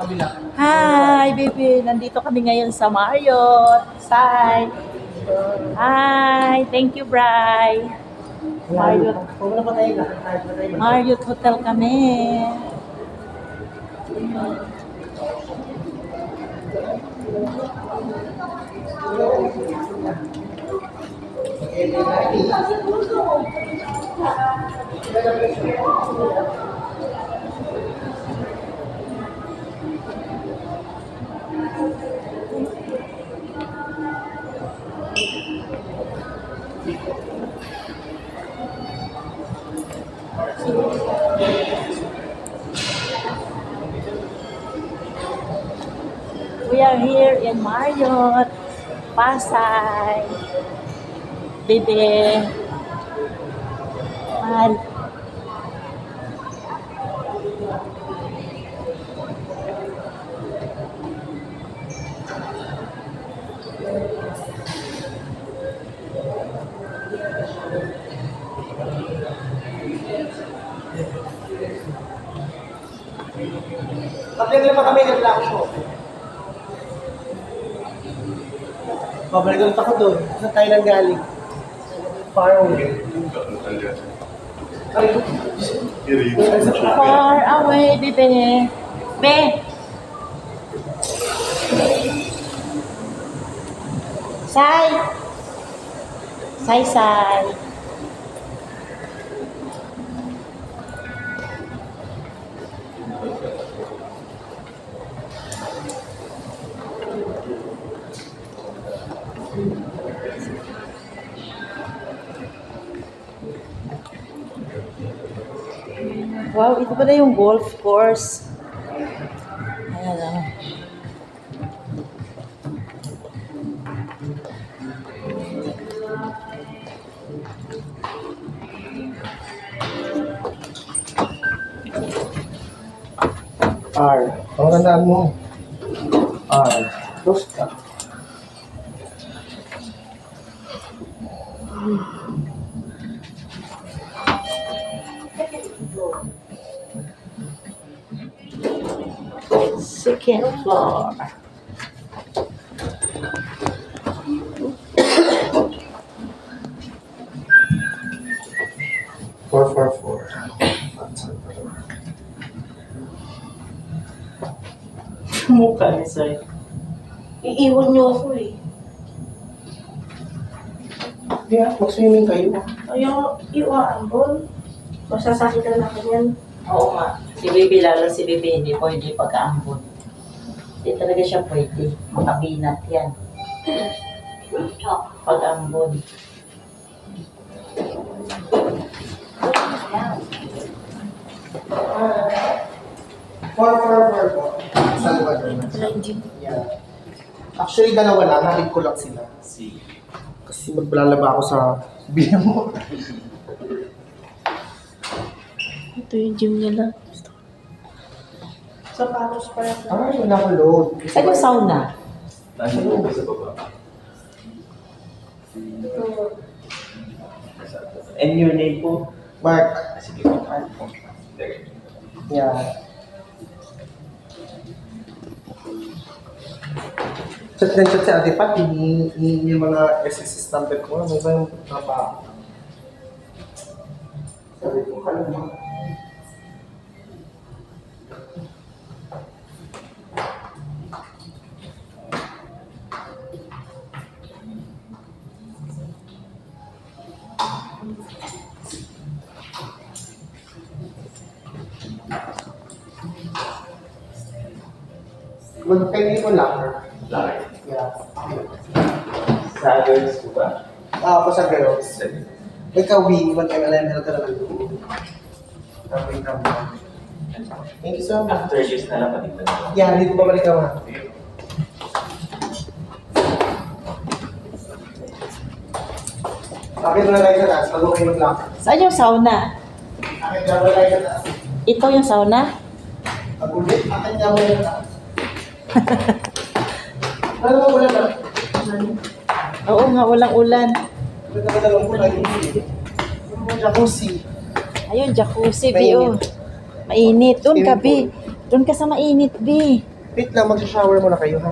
Hi, baby. Nandito kami ngayon sa Marriott. Say. Hi. Thank you, Bri. Marriott Hotel kami. We are here in Marriott, Pasay. Baby. Mahal. Paglag lang pa kami ng black show. Babalik ulit ako doon. Sa Thailand galing. Far away. Far away, baby. Be. Say. Say. Wow, ito pala yung golf course. Ayan lang. R. Pangandaan mo. R. Close ka. Second floor. Four. Mukha ni Say. Iiwan niyo ako eh. Yeah, mag-swimming kayo. Ayaw, iwaan doon. Masasakitan na kanyan. Oo nga. Si Bibi, lalo si Bibi, hindi pwede pag-aambon. Hindi talaga siya pwede. Makabinat yan. Pag-aambon. Four po. Salwa doon. Yeah. Actually, dalawa lang. Nalig ko lang sila. Kasi maglalaba ako sa biya mo. Ito yung gym nila. Sa Paros pa lang. Ay, wala ko load. Saan yung sauna? And your name po? Mark. Sige po. Yeah. Chat si Ate Pat, yung mga SSS number ko, ano ba yung trabaho? Sabi ko, kalma. Magpili ko lang. Laki. Yeah. Sa girls po ba? Ako sa girls. Ikaw, Wee, mag-MLML ka naman doon. Thank you so much. After years na lang pati ba? Yeah, dito babalik ka ma. Bakit na tayo sa taas? Bago kayo mag-lock. Saan yung sauna? Bakit na tayo sa taas? Ito yung sauna? Pag-ulit, bakit na tayo sa taas? Ano ba ulan na? Oo nga, walang ulan. Ano ba dalawang ulan? Jacuzzi. Ayun, jacuzzi, Bi. Oh. Mainit. Doon ka, Bi. Doon ka sa mainit, Bi. Wait lang, mag-shower muna kayo ha.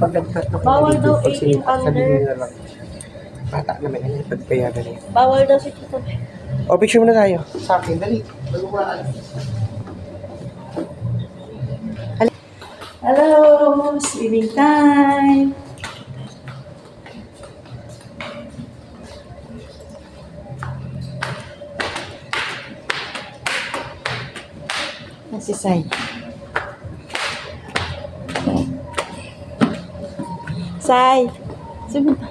Pag nag-cut na kayo, Bawal daw pag 18 under. sabihin nyo na lang. Bata naman yan, pagpayagan niya. Bawal daw si Tito. O, picture muna tayo. Sa akin, dali. Bago ko na Hello! Swimming time! Si Sai. Sai! Swimming na.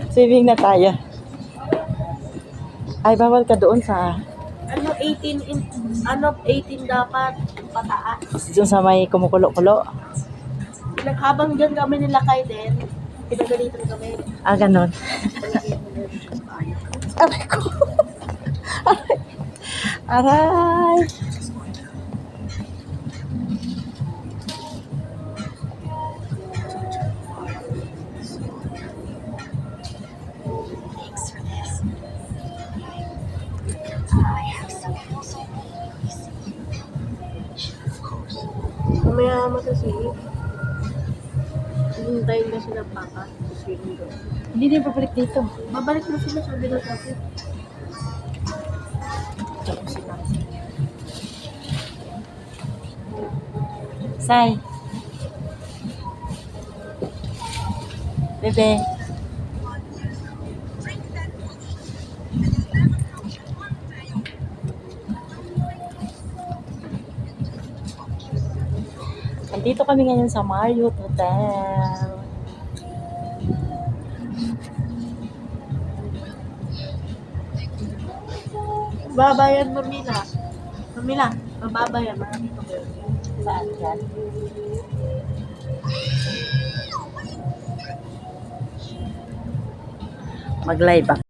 Swimming na tayo. Ay, bawal ka doon sa... Ano 18 dapat pataas. Doon sa may kumukulo-kulo. Habang dyan kami nilakay din, pinagalitan kami. Ah, ganon. Aray ko. Aray. Aray. Mamaya masasili. Hintayin kasi ng papa. Hindi din pabalik dito. Babalik na sila, sabi na sabi. Sai. Bebe. Nandito kami ngayon sa Marriott Hotel. Babayan, Mamila. Mamila, mababayan. Marami ko. Saan yan? Mag-live ako.